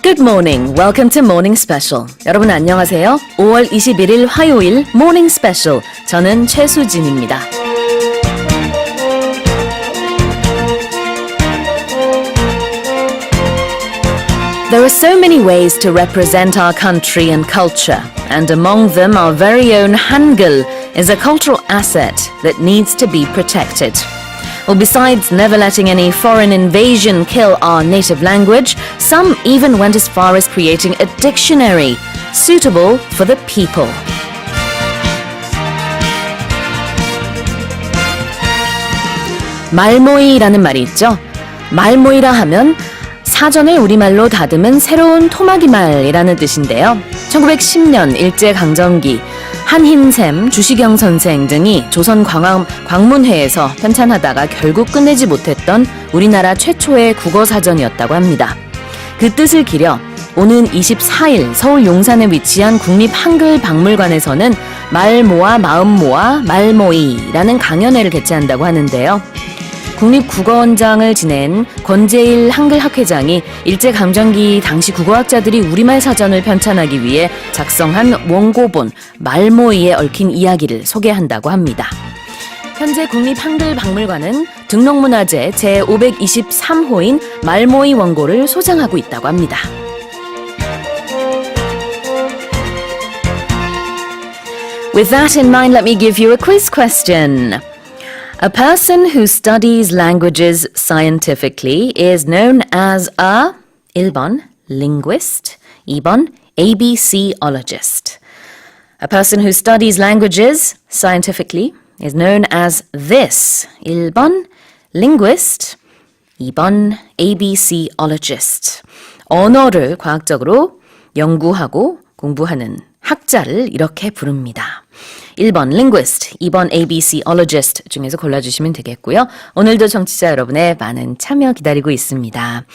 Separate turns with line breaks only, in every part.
Good morning. Welcome to Morning Special. 여러분 안녕하세요. 5월 21일 화요일 Morning Special. 저는 최수진입니다. There are so many ways to represent our country and culture, and among them our very own Hangul is a cultural asset that needs to be protected. Well, besides never letting any foreign invasion kill our native language, some even went as far as creating a dictionary suitable for the people. 말모이라는 말이 있죠. 말모이라 하면 사전을 우리말로 다듬은 새로운 토막이 말이라는 뜻인데요. 1910년 일제강점기 한흰샘, 주시경 선생 등이 조선 광문회에서 편찬하다가 결국 끝내지 못했던 우리나라 최초의 국어사전이었다고 합니다. 그 뜻을 기려 오는 24일 서울 용산에 위치한 국립한글박물관에서는 말 모아 마음 모아 말모이라는 강연회를 개최한다고 하는데요. 국립국어원장을 지낸 권재일 한글학회장이 일제강점기 당시 국어학자들이 우리말 사전을 편찬하기 위해 작성한 원고본 말모이에 얽힌 이야기를 소개한다고 합니다. 현재 국립한글박물관은 등록문화재 제523호인 말모이 원고를 소장하고 있다고 합니다. With that in mind, let me give you a quiz question. A person who studies languages scientifically is known as a 1번 linguist, 2번 ABCologist. A person who studies languages scientifically is known as this. 1번 linguist, 2번 ABCologist. 언어를 과학적으로 연구하고 공부하는 학자를 이렇게 부릅니다. 1번 linguist, 2번 ABCologist 중에서 골라주시면 되겠고요. 오늘도 청취자 여러분의 많은 참여 기다리고 있습니다.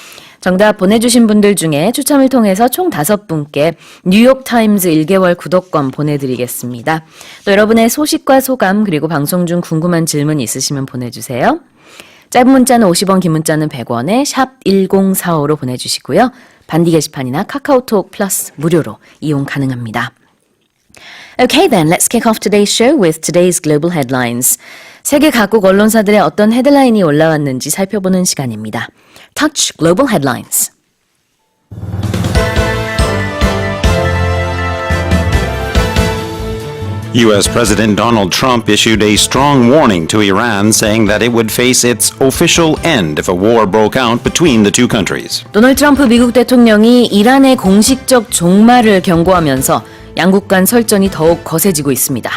정답 보내주신 분들 중에 추첨을 통해서 총 5분께 뉴욕타임즈 1개월 구독권 보내드리겠습니다. 또 여러분의 소식과 소감 그리고 방송 중 궁금한 질문 있으시면 보내주세요. 짧은 문자는 50원, 긴 문자는 100원에 샵 1045로 보내주시고요. 반디 게시판이나 카카오톡 플러스 무료로 이용 가능합니다. Okay then, let's kick off today's show with today's global headlines. 세계 각국 언론사들의 어떤 헤드라인이 올라왔는지 살펴보는 시간입니다. Touch Global Headlines.
U.S. President Donald Trump issued a strong warning to Iran, saying that it would face its official end if a war broke out between the two countries.
도널드 트럼프 미국 대통령이 이란의 공식적 종말을 경고하면서 양국 간 설전이 더욱 거세지고 있습니다.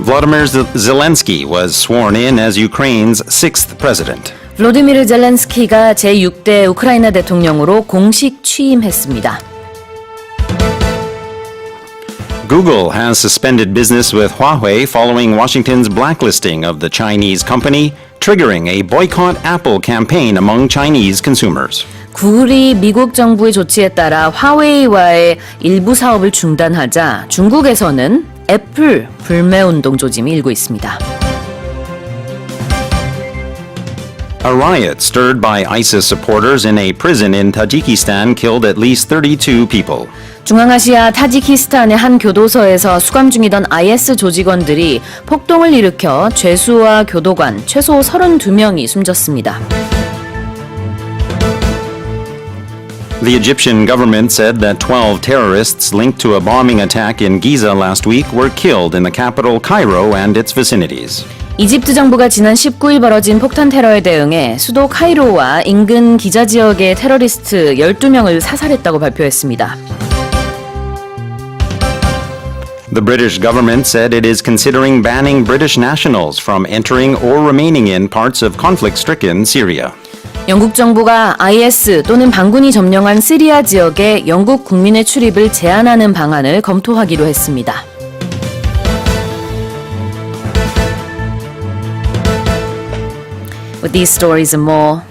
Vladimir Zelensky was sworn in as Ukraine's sixth president.
블라디미르 젤렌스키가 제6대 우크라이나 대통령으로 공식 취임했습니다.
Google has suspended business with Huawei following Washington's blacklisting of the Chinese company, triggering a boycott Apple campaign among Chinese consumers.
구글이 미국 정부의 조치에 따라 화웨이와의 일부 사업을 중단하자 중국에서는 애플 불매운동 조짐이 일고 있습니다.
A riot stirred by ISIS supporters in a prison in Tajikistan killed at least 32 people.
중앙아시아 타지키스탄의 한 교도소에서 수감 중이던 IS 조직원들이 폭동을 일으켜 죄수와 교도관 최소 32명이 숨졌습니다.
The Egyptian government said that 12 terrorists linked to a bombing attack in Giza last week were killed in the capital Cairo and its vicinities.
이집트 정부가 지난 19일 벌어진 폭탄 테러에 대응해 수도 카이로와 인근 기자 지역의 테러리스트 12명을 사살했다고 발표했습니다.
The British government said it is considering banning British nationals from entering or remaining in parts of conflict-stricken Syria.
영국 정부가 IS 또는 반군이 점령한 시리아 지역에 영국 국민의 출입을 제한하는 방안을 검토하기로 했습니다. With these stories and more,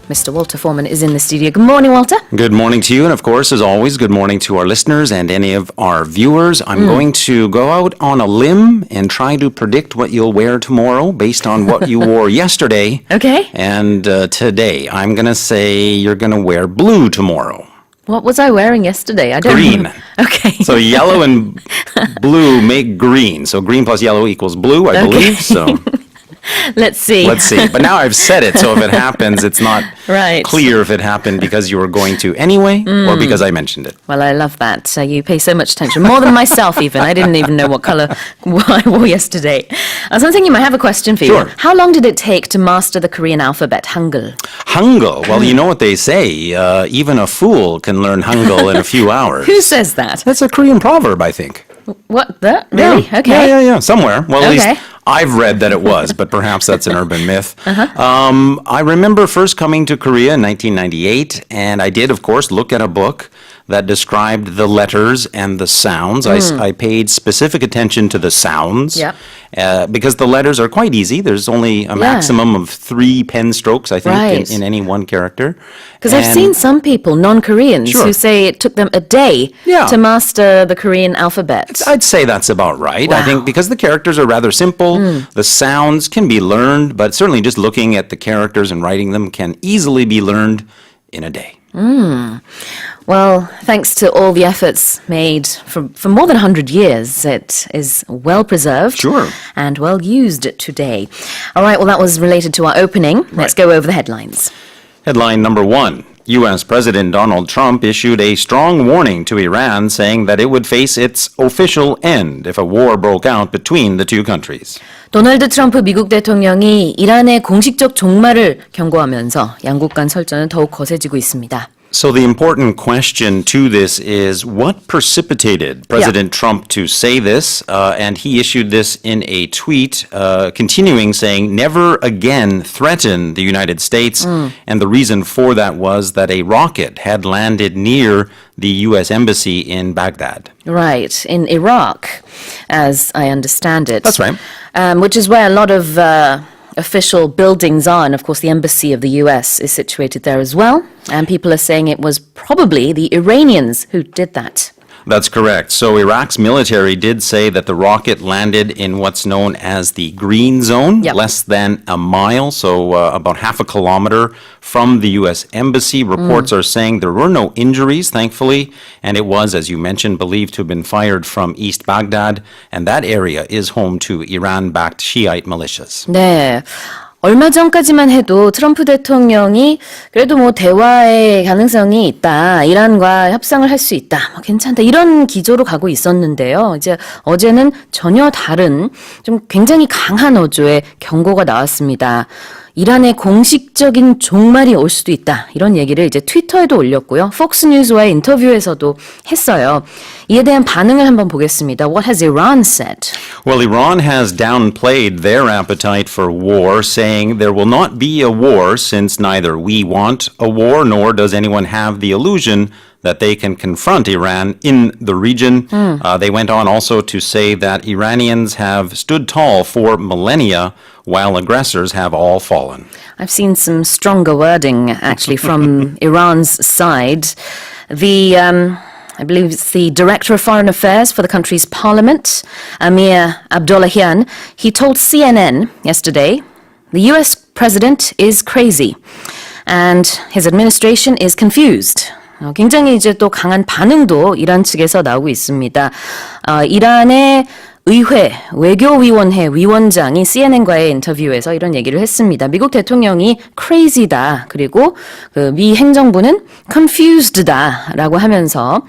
Mr. Walter Foreman is in the studio. Good morning, Walter.
Good morning to you, and of course, as always, good morning to our listeners and any of our viewers. I'm going to go out on a limb and try to predict what you'll wear tomorrow based on what you wore yesterday.
Okay.
And today, I'm going to say you're going to wear blue tomorrow.
What was I wearing yesterday? I don't
Green.
know. Okay.
So yellow and blue make green. So green plus yellow equals blue, I believe. So
Let's see.
let's see. But now I've said it, so if it happens, it's not
Right.
clear if it happened because you were going to anyway or because I mentioned it.
Well, I love that. You pay so much attention, more than myself even. I didn't even know what color I wore yesterday. 선생님, I have a question for you.
Sure.
How long did it take to master the Korean alphabet, Hangul?
Hangul. Well, you know what they say. Even a fool can learn Hangul in a few hours.
Who says that?
That's a Korean proverb, I think.
What? That? Really?
Yeah.
Okay.
Yeah. Somewhere. Well, at
Okay.
least I've read that it was, but perhaps that's an urban myth. I remember first coming to Korea in 1998, and I did, of course, look at a book that described the letters and the sounds. I paid specific attention to the sounds
Yep.
because the letters are quite easy. There's only a maximum of 3 pen strokes, I think,
Right.
in any one character.
Because I've seen some people, non-Koreans,
Sure.
who say it took them a day
Yeah.
to master the Korean alphabet.
I'd say that's about right. I
Wow.
think because the characters are rather simple, the sounds can be learned, but certainly just looking at the characters and writing them can easily be learned in a day.
Well, thanks to all the efforts made for more than 100 years, it is well preserved
Sure.
and well used today. All right, well, that was related to our opening. Let's go over the headlines.
Headline number 1. U.S. President Donald Trump issued a strong warning to Iran, saying that it would face its official end if a war broke out between the two countries.
도널드 트럼프 미국 대통령이 이란의 공식적 종말을 경고하면서 양국 간 설전은 더욱 거세지고 있습니다.
So the important question to this is what precipitated President Trump to say this? And he issued this in a tweet, continuing saying, never again threaten the United States. And the reason for that was that a rocket had landed near the U.S. Embassy in Baghdad.
Right, in Iraq, as I understand it.
That's right.
Which is where a lot of official buildings are, and of course the embassy of the US is situated there as well. And people are saying it was probably the Iranians who did that.
That's correct. So Iraq's military did say that the rocket landed in what's known as the green zone,
Yep.
less than a mile, so about half a kilometer from the U.S. Embassy. Reports are saying there were no injuries, thankfully, and it was, as you mentioned, believed to have been fired from East Baghdad, and that area is home to Iran-backed Shiite militias.
네. 얼마 전까지만 해도 트럼프 대통령이 그래도 뭐 대화의 가능성이 있다. 이란과 협상을 할 수 있다. 뭐 괜찮다. 이런 기조로 가고 있었는데요. 이제 어제는 전혀 다른 좀 굉장히 강한 어조의 경고가 나왔습니다. 이란의 공식적인 종말이 올 수도 있다. 이런 얘기를 이제 트위터에도 올렸고요. 폭스뉴스와의 인터뷰에서도 했어요. 이에 대한 반응을 한번 보겠습니다. What has Iran said?
Well, Iran has downplayed their appetite for war, saying there will not be a war since neither we want a war nor does anyone have the illusion that they can confront Iran in the region. They went on also to say that Iranians have stood tall for millennia while aggressors have all fallen.
I've seen some stronger wording actually from Iran's side. I believe it's the Director of Foreign Affairs for the country's parliament, Amir Abdollahian. He told CNN yesterday, the US president is crazy and his administration is confused. 굉장히 이제 또 강한 반응도 이란 측에서 나오고 있습니다. 이란의 의회 외교위원회 위원장이 CNN과의 인터뷰에서 이런 얘기를 했습니다. 미국 대통령이 crazy다. 그리고 그 미 행정부는 confused다라고 하면서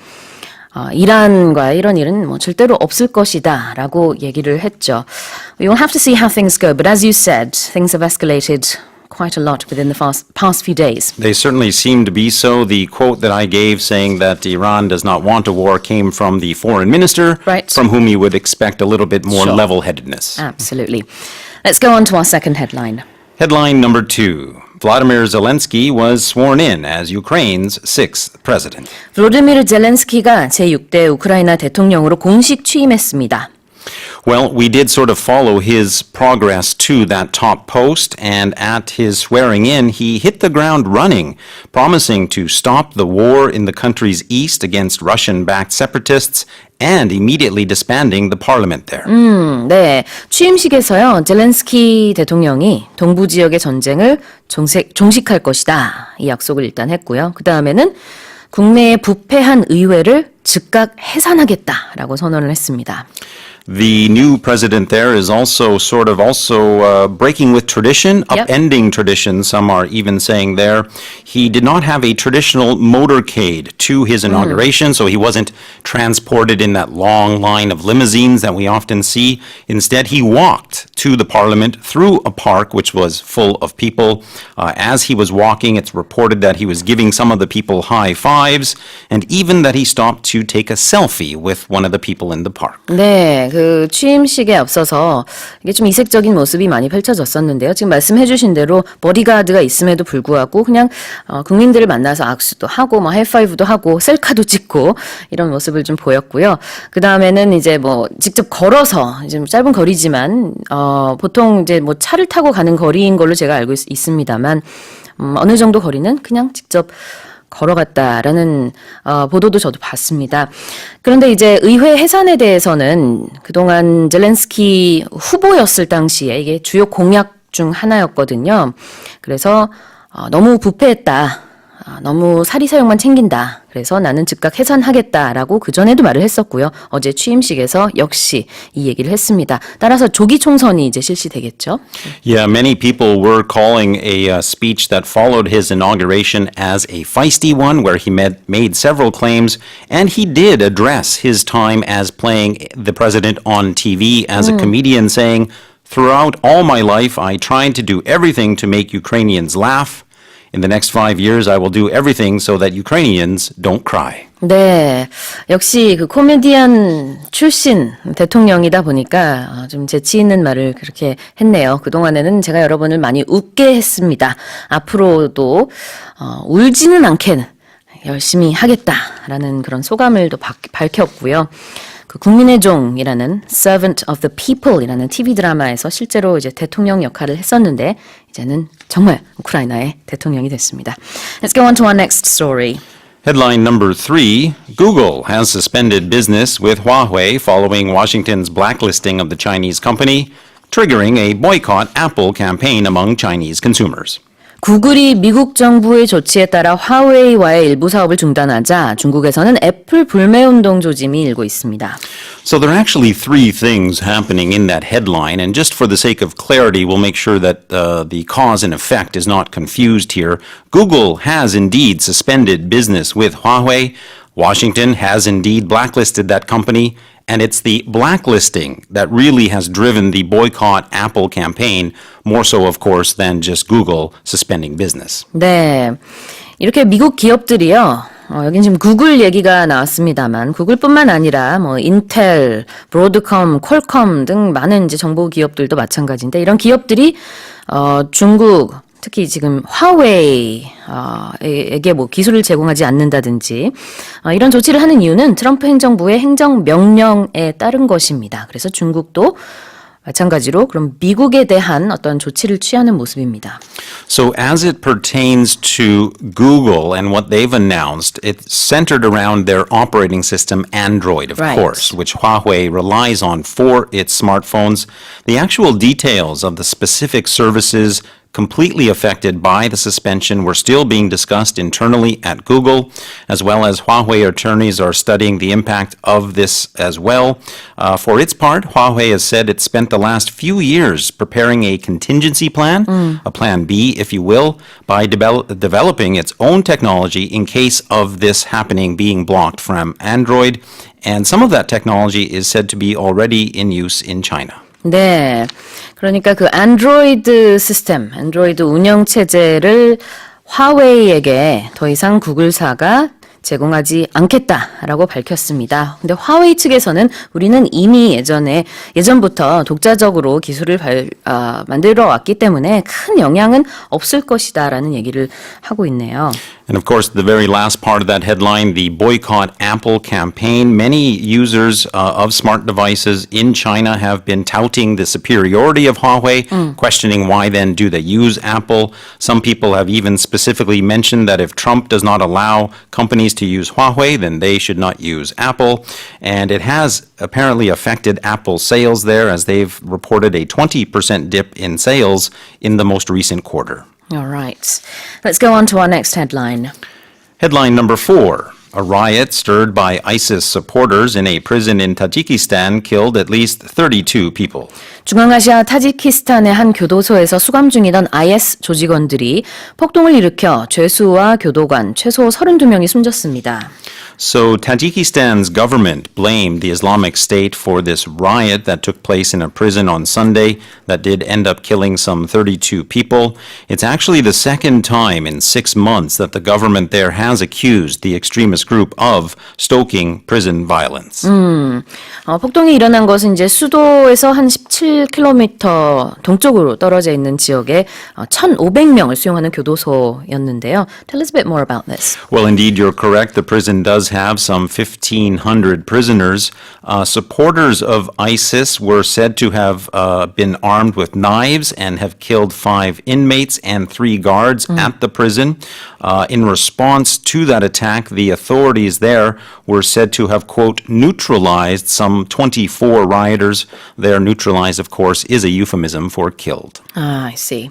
이란과 이런 일은 뭐 절대로 없을 것이다라고 얘기를 했죠. We will have to see how things go, but as you said, things have escalated quite a lot within the past few days.
They certainly seem to be so. The quote that I gave saying that Iran does not want a war came from the foreign minister,
Right.
from whom you would expect a little bit more
Sure.
level-headedness.
Absolutely. Let's go on to our second headline.
Headline number 2. Vladimir Zelensky was sworn in as Ukraine's 6th president.
블로디미르 젤렌스키가 제6대 우크라이나 대통령으로 공식 취임했습니다.
Well, we did sort of follow his progress to that top post, and at his swearing in, he hit the ground running, promising to stop the war in the country's east against Russian-backed separatists and immediately disbanding the parliament there.
네, 취임식에서요. 젤렌스키 대통령이 동부 지역의 전쟁을 종식할 것이다. 이 약속을 일단 했고요. 그 다음에는 국내의 부패한 의회를 즉각 해산하겠다라고 선언을 했습니다.
The new president there is also breaking with tradition, upending tradition. Some are even saying there. He did not have a traditional motorcade to his inauguration, so he wasn't transported in that long line of limousines that we often see. Instead, he walked to the parliament through a park which was full of people. As he was walking, it's reported that he was giving some of the people high fives, and even that he stopped to take a selfie with one of the people in the park.
네, 그 취임식에 앞서서 이게 좀 이색적인 모습이 많이 펼쳐졌었는데요. 지금 말씀해주신 대로 버디가드가 있음에도 불구하고 그냥 국민들을 만나서 악수도 하고 뭐 하이파이브도 하고 셀카도 찍고 이런 모습을 좀 보였고요. 그 다음에는 이제 뭐 직접 걸어서 이제 짧은 거리지만 보통 이제 뭐 차를 타고 가는 거리인 걸로 제가 알고 있습니다만 어느 정도 거리는 그냥 직접 걸어갔다라는 보도도 저도 봤습니다. 그런데 이제 의회 해산에 대해서는 그동안 젤렌스키 후보였을 당시에 이게 주요 공약 중 하나였거든요. 그래서 너무 부패했다. 너무 사리사욕만 챙긴다. 그래서 나는 즉각 해산하겠다라고 그전에도 말을 했었고요. 어제 취임식에서 역시 이 얘기를 했습니다. 따라서 조기 총선이 이제 실시되겠죠.
Yeah, many people were calling a speech that followed his inauguration as a feisty one where he made several claims, and he did address his time as playing the president on TV as a comedian, saying, "Throughout all my life, I tried to do everything to make Ukrainians laugh. In the next 5 years, I will do everything so that Ukrainians don't cry."
네, 역시 그 코미디언 출신 대통령이다 보니까 좀 재치 있는 말을 그렇게 했네요. 그동안에는 제가 여러분을 많이 웃게 했습니다. 앞으로도 울지는 않게 열심히 하겠다라는 그런 소감을 또 밝혔고요. 그 국민의 종이라는 Servant of the People이라는 TV 드라마에서 실제로 이제 대통령 역할을 했었는데 이제는 정말 우크라이나의 대통령이 됐습니다. Let's go on to our next story.
Headline number 3, Google has suspended business with Huawei following Washington's blacklisting of the Chinese company, triggering a boycott Apple campaign among Chinese consumers.
구글이 미국 정부의 조치에 따라 화웨이와의 일부 사업을 중단하자 중국에서는 애플 불매 운동 조짐이 일고 있습니다.
So there are actually 3 things happening in that headline, and just for the sake of clarity, we'll make sure that the cause and effect is not confused here. Google has indeed suspended business with Huawei. Washington has indeed blacklisted that company. And it's the blacklisting that really has driven the boycott Apple campaign, more so, of course, than just Google suspending business.
네, 이렇게 미국 기업들이요. 여긴 지금 구글 얘기가 나왔습니다만 구글뿐만 아니라 뭐 인텔, 브로드컴, 퀄컴 등 많은 이제 정보 기업들도 마찬가지인데 이런 기업들이 중국 특히 지금 화웨이에게 뭐 기술을 제공하지 않는다든지 이런 조치를 하는 이유는 트럼프 행정부의 행정 명령에 따른 것입니다. 그래서 중국도 마찬가지로 그럼 미국에 대한 어떤 조치를 취하는 모습입니다.
So as it pertains to Google and what they've announced, it's centered around their operating system Android, of course, which Huawei relies on for its smartphones. The actual details of the specific services completely affected by the suspension were still being discussed internally at Google, as well as Huawei attorneys are studying the impact of this as well. For its part, Huawei has said it spent the last few years preparing a contingency plan, a plan B, if you will, by developing its own technology in case of this happening being blocked from Android. And some of that technology is said to be already in use in China.
네, 그러니까 그 안드로이드 시스템, 안드로이드 운영체제를 화웨이에게 더 이상 구글사가 제공하지 않겠다라고 밝혔습니다. 근데 화웨이 측에서는 우리는 이미 예전부터 독자적으로 기술을 만들어 왔기 때문에 큰 영향은 없을 것이다라는 얘기를 하고 있네요.
And of course, the very last part of that headline, the Boycott Apple campaign. Many users of smart devices in China have been touting the superiority of Huawei, questioning why then do they use Apple. Some people have even specifically mentioned that if Trump does not allow companies to use Huawei, then they should not use Apple. And it has apparently affected Apple's sales there, as they've reported a 20% dip in sales in the most recent quarter.
All right. Let's go on to our next headline.
Headline number 4. A riot stirred by ISIS supporters in a prison in Tajikistan killed at least 32 people.
중앙아시아 타지키스탄의 한 교도소에서 수감 중이던 IS 조직원들이 폭동을 일으켜 죄수와 교도관 최소 32명이 숨졌습니다.
So Tajikistan's government blamed the Islamic State for this riot that took place in a prison on Sunday that did end up killing some 32 people. It's actually the second time in 6 months that the government there has accused the extremist group of stoking prison violence.
폭동이 일어난 것은 이제 수도에서 한 17km 동쪽으로 떨어져 있는 지역에 1,500명을 수용하는 교도소였는데요. Tell us a bit more about this.
Well, indeed, you're correct. The prison does have some 1,500 prisoners. Supporters of ISIS were said to have been armed with knives and have killed 5 inmates and 3 guards at the prison. In response to that attack, the authorities there were said to have, quote, neutralized some 24 rioters. Their neutralized, of course, is a euphemism for killed.
I see.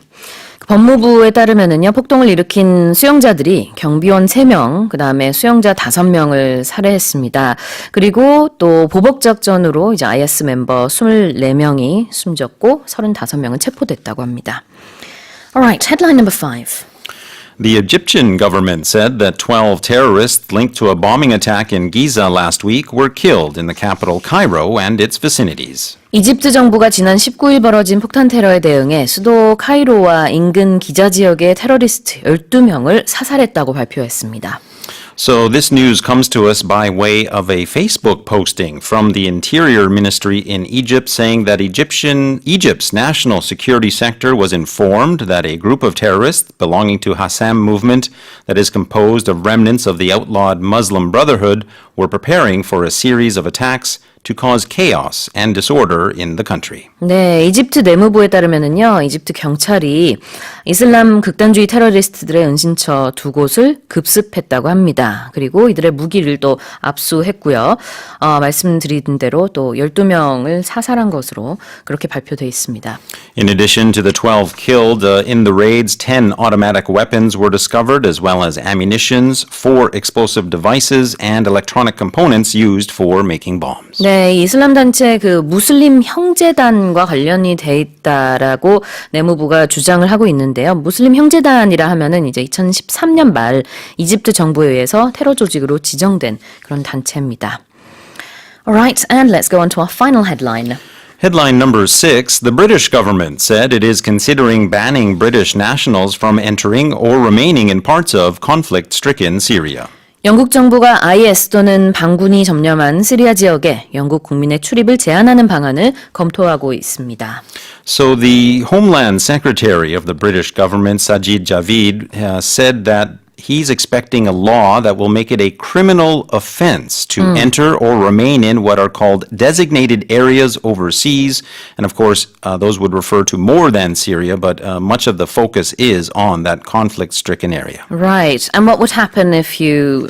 법무부에 따르면은요, 폭동을 일으킨 수용자들이 경비원 3명, 그 다음에 수용자 5명을 살해했습니다. 그리고 또 보복작전으로 이제 IS 멤버 24명이 숨졌고 35명은 체포됐다고 합니다. Alright, headline number 5.
The Egyptian government said that 12 terrorists linked to a bombing attack in Giza last week were killed in the capital Cairo and its vicinities.
이집트 정부가 지난 19일 벌어진 폭탄 테러에 대응해 수도 카이로와 인근 기자 지역의 테러리스트 12명을 사살했다고 발표했습니다.
So this news comes to us by way of a Facebook posting from the Interior Ministry in Egypt saying that Egypt's national security sector was informed that a group of terrorists belonging to Hassam movement that is composed of remnants of the outlawed Muslim Brotherhood were preparing for a series of attacks to cause chaos and disorder in the country.
네, 이집트 내무부에 따르면은요, 이집트 경찰이 이슬람 극단주의 테러리스트들의 은신처 2곳을 급습했다고 합니다. 그리고 이들의 무기를 또 압수했고요. 말씀드린 대로 또 12명을 사살한 것으로 그렇게 발표돼 있습니다.
In addition to the 12 killed in the raids, 10 automatic weapons were discovered, as well as ammunitions, 4 explosive devices, and electronic components used for making bombs.
네, 이슬람 단체 그 무슬림 형제단과 관련이 돼 있다라고 내무부가 주장을 하고 있는데요. 무슬림 형제단이라 하면은 이제 2013년 말 이집트 정부에 의해서 테러 조직으로 지정된 그런 단체입니다. Alright, and let's go on to our final headline.
Headline number 6, the British government said it is considering banning British nationals from entering or remaining in parts of conflict-stricken Syria.
영국 정부가 IS 또는 반군이 점령한 시리아 지역에 영국 국민의 출입을 제한하는 방안을 검토하고 있습니다.
So the Homeland Secretary of the British government, Sajid Javid, said that he's expecting a law that will make it a criminal offense to enter or remain in what are called designated areas overseas. And of course, those would refer to more than Syria, but much of the focus is on that conflict-stricken area.
Right. And what would happen if you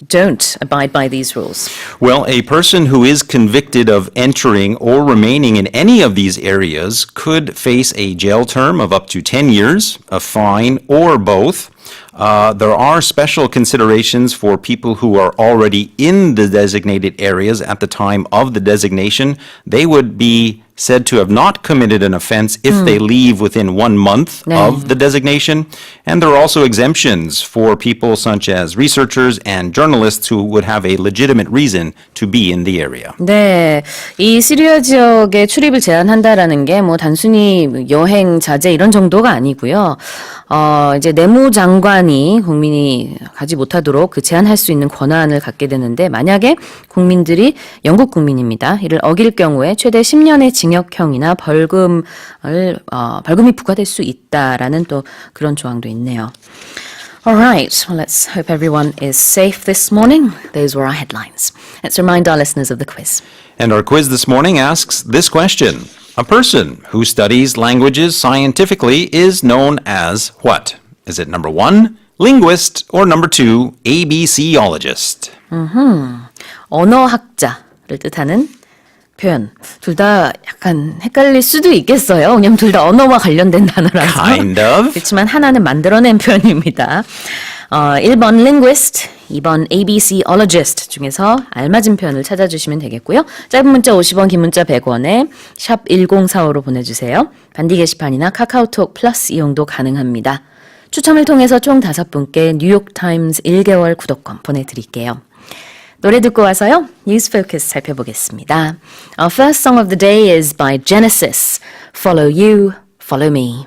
don't abide by these rules?
Well, a person who is convicted of entering or remaining in any of these areas could face a jail term of up to 10 years, a fine, or both. There are special considerations for people who are already in the designated areas at the time of the designation. They would be said to have not committed an offense if they leave within 1 month of the designation. And there are also exemptions for people such as researchers and journalists who would have a legitimate reason to be in the area.
네, 이 시리아 지역에 출입을 제한한다라는 게 뭐 단순히 여행 자제 이런 정도가 아니고요. 이제 내무장관이 국민이 가지 못하도록 그 제한할 수 있는 권한을 갖게 되는데 만약에 국민들이 영국 국민입니다. 이를 어길 경우에 최대 10년의 징역형이나 벌금이 부과될 수 있다라는 또 그런 조항도 있네요. All right, well, let's hope everyone is safe this morning. Those were our headlines. Let's remind our listeners of the quiz.
And our quiz this morning asks this question. A person who studies languages scientifically is known as what? Is it number 1, linguist, or number 2, ABCologist?
언어학자를 뜻하는 표현. 둘 다 약간 헷갈릴 수도 있겠어요. 왜냐면 둘 다 언어와 관련된 단어라서.
Kind of.
그렇지만 하나는 만들어낸 표현입니다. 1번 linguist, 2번 ABCologist 중에서 알맞은 표현을 찾아주시면 되겠고요. 짧은 문자 50원, 긴 문자 100원에 샵 1045로 보내주세요. 반디 게시판이나 카카오톡 플러스 이용도 가능합니다. 추첨을 통해서 총 5분께 뉴욕타임즈 1개월 구독권 보내드릴게요. 노래 듣고 와서요. 뉴스 포커스 살펴보겠습니다. Our first song of the day is by Genesis. Follow You, Follow Me.